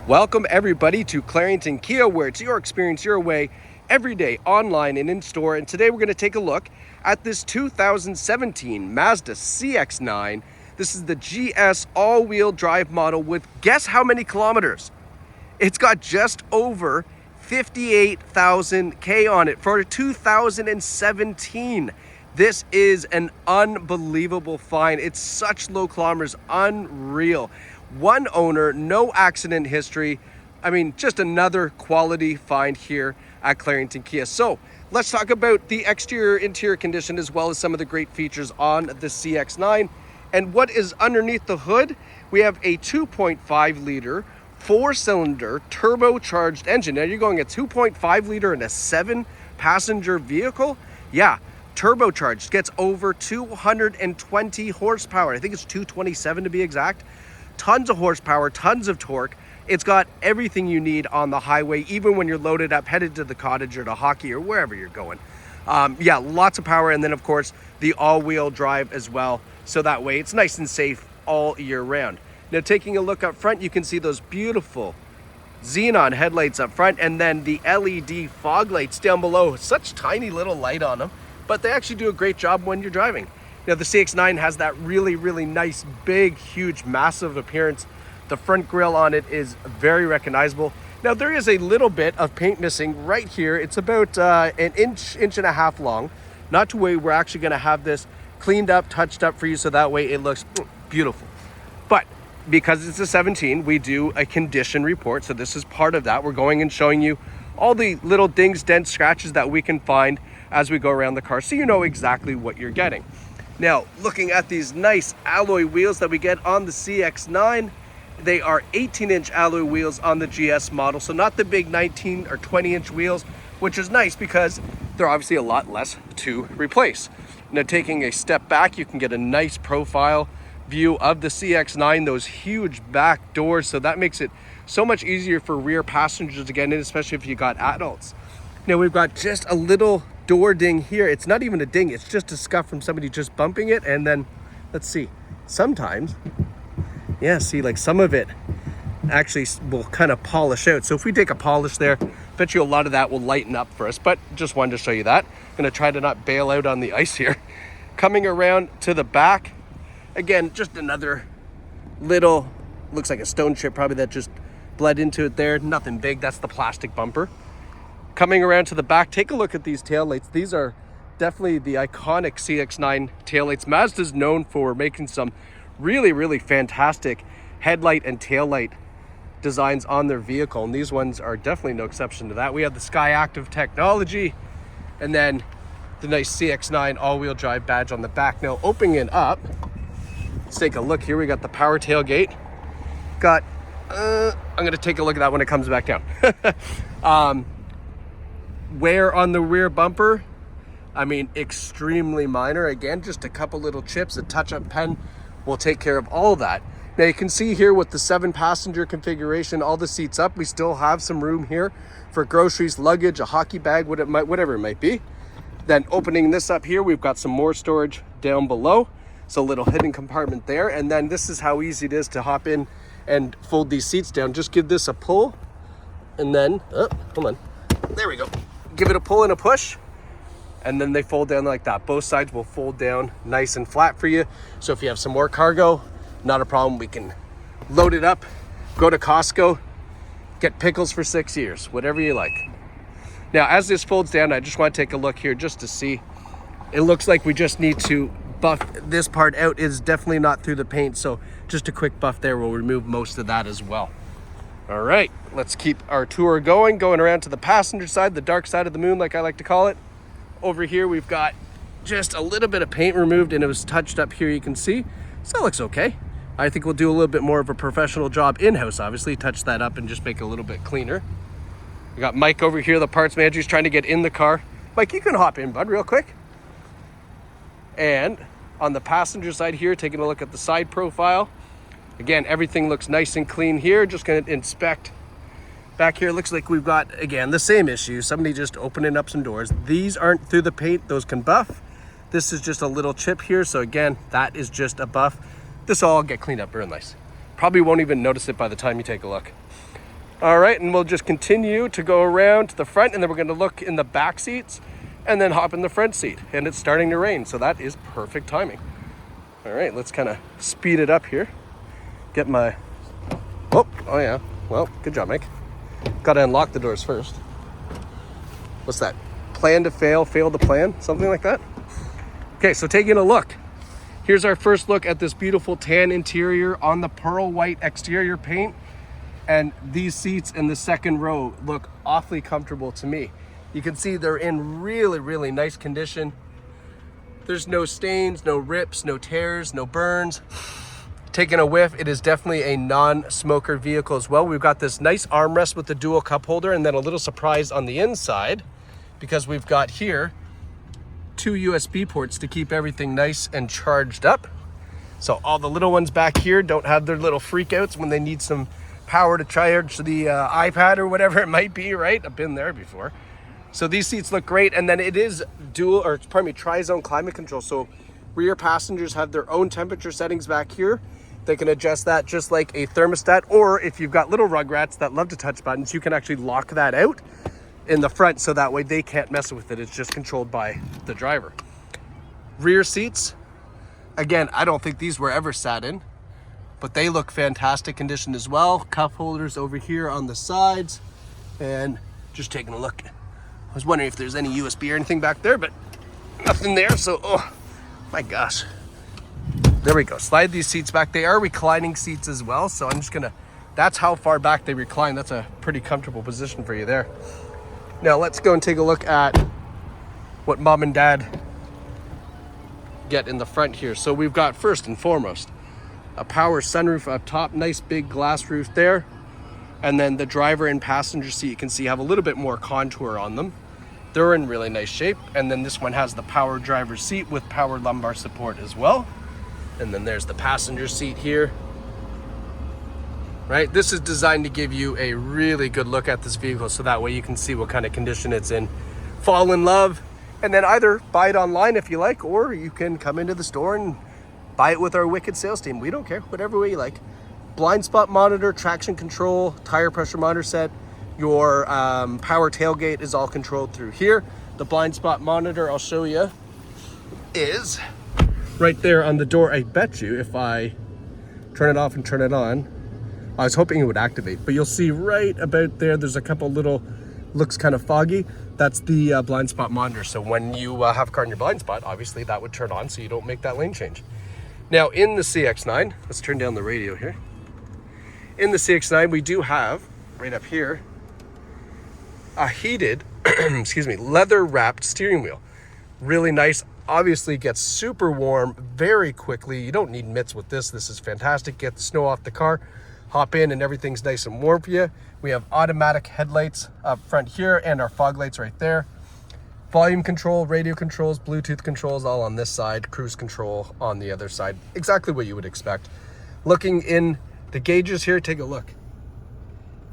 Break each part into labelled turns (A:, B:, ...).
A: Welcome everybody to Clarington Kia, where it's your experience your way every day, online and in store. And today we're going to take a look at this 2017 Mazda CX-9. This is the GS all-wheel drive model with, guess how many kilometers? It's got just over 58,000 K on it for 2017. This is an unbelievable find. It's such low kilometers, unreal. One owner, no accident history. I mean, just another quality find here at Clarington Kia. So let's talk about the exterior interior condition as well as some of the great features on the CX-9. And what is underneath the hood? We have a 2.5 liter, 4-cylinder, turbocharged engine. Now you're going a 2.5 liter in a 7-passenger vehicle? Yeah, turbocharged, gets over 220 horsepower. I think it's 227 to be exact. Tons of horsepower, tons of torque. It's got everything you need on the highway, even when you're loaded up, headed to the cottage or to hockey or wherever you're going. Yeah, lots of power. And then of course, the all-wheel drive as well. So that way it's nice and safe all year round. Now taking a look up front, you can see those beautiful xenon headlights up front and then the LED fog lights down below. Such tiny little light on them, but they actually do a great job when you're driving. Now the CX-9 has that really nice, big, huge, massive appearance. The front grille on it is very recognizable. Now there is a little bit of paint missing right here. It's about an inch and a half long. Not to worry, we're actually gonna have this cleaned up, touched up for you so that way it looks beautiful. But because it's a 17, we do a condition report. So this is part of that. We're going and showing you all the little dings, dents, scratches that we can find as we go around the car so you know exactly what you're getting. Now, looking at these nice alloy wheels that we get on the CX-9, they are 18-inch alloy wheels on the GS model, so not the big 19 or 20-inch wheels, which is nice because they're obviously a lot less to replace. Now, taking a step back, you can get a nice profile view of the CX-9, those huge back doors, so that makes it so much easier for rear passengers to get in, especially if you got adults. Now, we've got just a little door ding here. It's not even a ding, it's just a scuff from somebody just bumping it. And then let's see, sometimes, yeah, see, like some of it actually will kind of polish out. So if we take a polish there, bet you a lot of that will lighten up for us, but just wanted to show you that. I'm gonna try to not bail out on the ice here. Coming around to the back, again, just another little, looks like a stone chip probably that just bled into it there. Nothing big, that's the plastic bumper. Coming around to the back, take a look at these taillights. These are definitely the iconic CX-9 taillights. Mazda's known for making some really fantastic headlight and taillight designs on their vehicle, and these ones are definitely no exception to that. We have the Sky Active technology, and then the nice CX-9 all-wheel drive badge on the back. Now, opening it up, let's take a look here. We got the power tailgate. Got, I'm gonna take a look at that when it comes back down. Wear on the rear bumper, I mean, extremely minor. Again, just a couple little chips. A touch-up pen will take care of all of that. Now you can see here with the 7-passenger configuration, all the seats up, we still have some room here for groceries, luggage, a hockey bag, whatever it might be. Then opening this up here, we've got some more storage down below. So a little hidden compartment there. And then this is how easy it is to hop in and fold these seats down. Just give this a pull and then, oh, hold on, there we go. Give it a pull and a push, and then they fold down like that. Both sides will fold down nice and flat for you. So if you have some more cargo, not a problem. We can load it up, go to Costco, get pickles for 6 years, whatever you like. Now, as this folds down, I just want to take a look here just to see. It looks like we just need to buff this part out. It's definitely not through the paint, so just a quick buff there will remove most of that as well. All right, let's keep our tour going around to the passenger side, the dark side of the moon, like I like to call it. Over here, we've got just a little bit of paint removed and it was touched up here, you can see. So that looks okay. I think we'll do a little bit more of a professional job in-house, obviously, touch that up and just make it a little bit cleaner. We got Mike over here, the parts manager. He's trying to get in the car. Mike, you can hop in, bud, real quick. And on the passenger side here, taking a look at the side profile. Again, everything looks nice and clean here. Just gonna inspect back here. Looks like we've got, again, the same issue. Somebody just opening up some doors. These aren't through the paint, those can buff. This is just a little chip here. So again, that is just a buff. This will all get cleaned up real nice. Probably won't even notice it by the time you take a look. All right, and we'll just continue to go around to the front, and then we're going to look in the back seats and then hop in the front seat. And it's starting to rain, so that is perfect timing. All right, let's kind of speed it up here. Get my, oh yeah, well, good job, Mike. Got to unlock the doors first. What's that? Plan to fail, fail to plan, something like that. Okay, so taking a look. Here's our first look at this beautiful tan interior on the pearl white exterior paint. And these seats in the second row look awfully comfortable to me. You can see they're in really, really nice condition. There's no stains, no rips, no tears, no burns. Taking a whiff, it is definitely a non-smoker vehicle as well. We've got this nice armrest with the dual cup holder, and then a little surprise on the inside because we've got here 2 USB ports to keep everything nice and charged up. So all the little ones back here don't have their little freakouts when they need some power to charge the iPad or whatever it might be, right? I've been there before. So these seats look great, and then it is tri-zone climate control. So rear passengers have their own temperature settings back here. They can adjust that just like a thermostat, or if you've got little rugrats that love to touch buttons, you can actually lock that out in the front so that way they can't mess with it. It's just controlled by the driver. Rear seats, again, I don't think these were ever sat in, but they look fantastic condition as well. Cup holders over here on the sides, and just taking a look. I was wondering if there's any USB or anything back there, but nothing there, so, oh my gosh. There we go, slide these seats back. They are reclining seats as well, so I'm just gonna, that's how far back they recline. That's a pretty comfortable position for you there. Now let's go and take a look at what mom and dad get in the front here. So we've got, first and foremost, a power sunroof up top, nice big glass roof there. And then the driver and passenger seat, you can see, have a little bit more contour on them. They're in really nice shape. And then this one has the power driver's seat with power lumbar support as well. And then there's the passenger seat here. Right, this is designed to give you a really good look at this vehicle, so that way you can see what kind of condition it's in, fall in love, and then either buy it online if you like, or you can come into the store and buy it with our wicked sales team. We don't care, whatever way you like. Blind spot monitor, traction control, tire pressure monitor set. Your power tailgate is all controlled through here. The blind spot monitor, I'll show you, is right there on the door. I bet you if I turn it off and turn it on, I was hoping it would activate, but you'll see right about there, there's a couple little, looks kind of foggy. That's the blind spot monitor. So when you have a car in your blind spot, obviously that would turn on so you don't make that lane change. Now in the CX-9, let's turn down the radio here. In the CX-9, we do have, right up here, a heated, excuse me, leather wrapped steering wheel. Really nice, obviously gets super warm very quickly. You don't need mitts with this. This is fantastic. Get the snow off the car. Hop in and everything's nice and warm for you. We have automatic headlights up front here and our fog lights right there. Volume control, radio controls, Bluetooth controls all on this side, cruise control on the other side. Exactly what you would expect. Looking in the gauges here, take a look.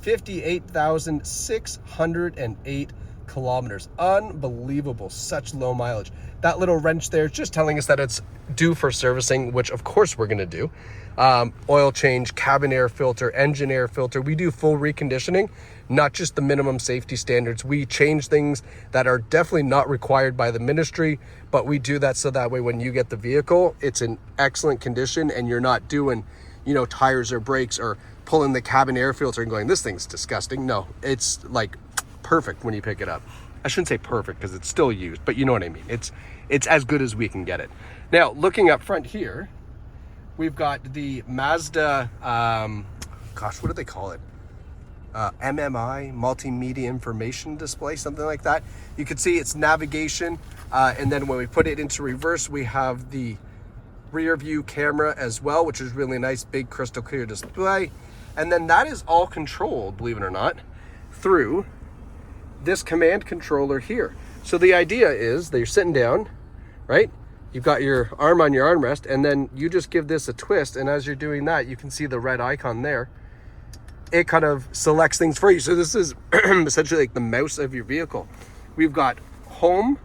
A: 58,608 kilometers. Unbelievable, such low mileage. That little wrench there is just telling us that it's due for servicing, which of course we're gonna do. Oil change, cabin air filter, engine air filter. We do full reconditioning, not just the minimum safety standards. We change things that are definitely not required by the ministry, but we do that so that way when you get the vehicle, it's in excellent condition and you're not doing, you know, tires or brakes or pulling the cabin air filter and going, this thing's disgusting. No, it's like perfect when you pick it up. I shouldn't say perfect because it's still used, but you know what I mean. It's as good as we can get it. Now, looking up front here, we've got the Mazda, gosh, what do they call it? MMI, multimedia information display, something like that. You can see it's navigation. And then when we put it into reverse, we have the rear view camera as well, which is really nice, big crystal clear display. And then that is all controlled, believe it or not, through this command controller here. So the idea is that you're sitting down, right? You've got your arm on your armrest, and then you just give this a twist, and as you're doing that, you can see the red icon there. It kind of selects things for you. So this is essentially like the mouse of your vehicle. We've got home,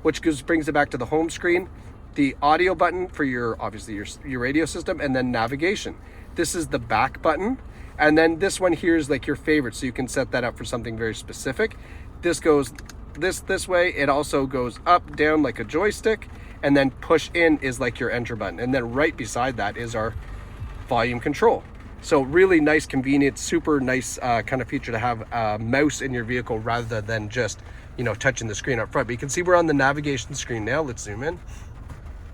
A: which brings it back to the home screen, the audio button for your, obviously your radio system, and then navigation. This is the back button. And then this one here is like your favorite, so you can set that up for something very specific. This goes this way. It also goes up, down like a joystick, and then push in is like your enter button. And then right beside that is our volume control. So really nice, convenient, super nice kind of feature to have a mouse in your vehicle rather than just, you know, touching the screen up front. But you can see we're on the navigation screen now. Let's zoom in.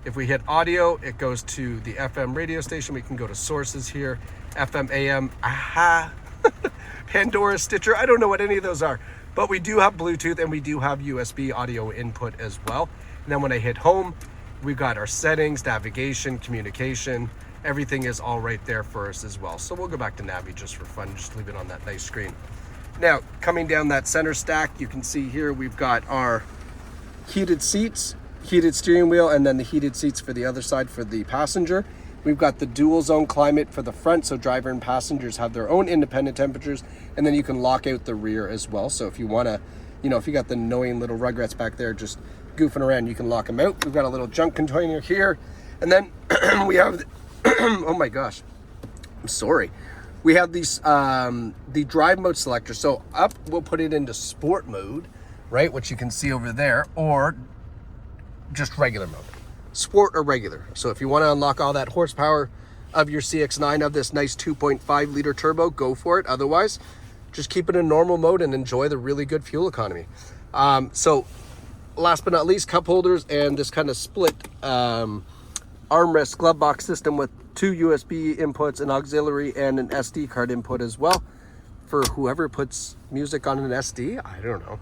A: If we hit audio, it goes to the FM radio station. We can go to sources here, FM, AM, aha, Pandora, Stitcher. I don't know what any of those are, but we do have Bluetooth and we do have USB audio input as well. And then when I hit home, we've got our settings, navigation, communication. Everything is all right there for us as well. So we'll go back to Navi just for fun, just leave it on that nice screen. Now, coming down that center stack, you can see here we've got our heated seats, heated steering wheel, and then the heated seats for the other side for the passenger. We've got the dual zone climate for the front, so driver and passengers have their own independent temperatures, and then you can lock out the rear as well. So if you want to, you know, if you got the annoying little rugrats back there just goofing around, you can lock them out. We've got a little junk container here, and then we have oh my gosh, I'm sorry. We have these the drive mode selector. So up, we'll put it into sport mode, right, which you can see over there, or just regular mode, sport or regular. So if you want to unlock all that horsepower of your CX-9 of this nice 2.5 liter turbo, go for it. Otherwise, just keep it in normal mode and enjoy the really good fuel economy. So last but not least, cup holders and this kind of split armrest glove box system with 2 USB inputs, an auxiliary and an SD card input as well for whoever puts music on an SD. I don't know,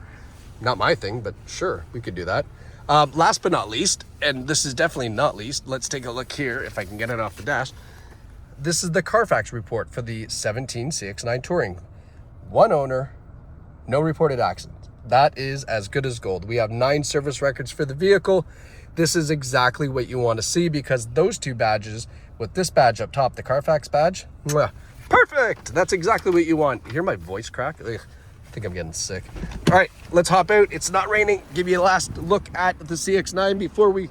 A: not my thing, but sure, we could do that. Last but not least, and this is definitely not least, let's take a look here if I can get it off the dash. This is the Carfax report for the 17 CX-9 Touring. 1 owner, no reported accidents. That is as good as gold. We have 9 service records for the vehicle. This is exactly what you want to see, because those 2 badges with this badge up top, the Carfax badge, perfect. That's exactly what you want. You hear my voice crack? Ugh, I think I'm getting sick. All right, let's hop out. It's not raining. Give you a last look at the CX-9 before we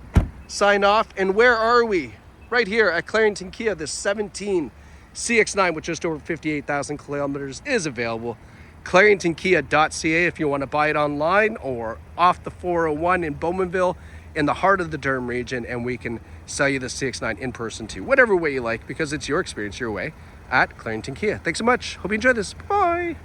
A: sign off. And where are we? Right here at Clarington Kia. The 17 CX-9 with just over 58,000 kilometers is available. ClaringtonKia.ca if you want to buy it online, or off the 401 in Bowmanville in the heart of the Durham region, and we can sell you the CX-9 in person too, whatever way you like, because it's your experience, your way, at Clarington Kia. Thanks so much. Hope you enjoyed this. Bye.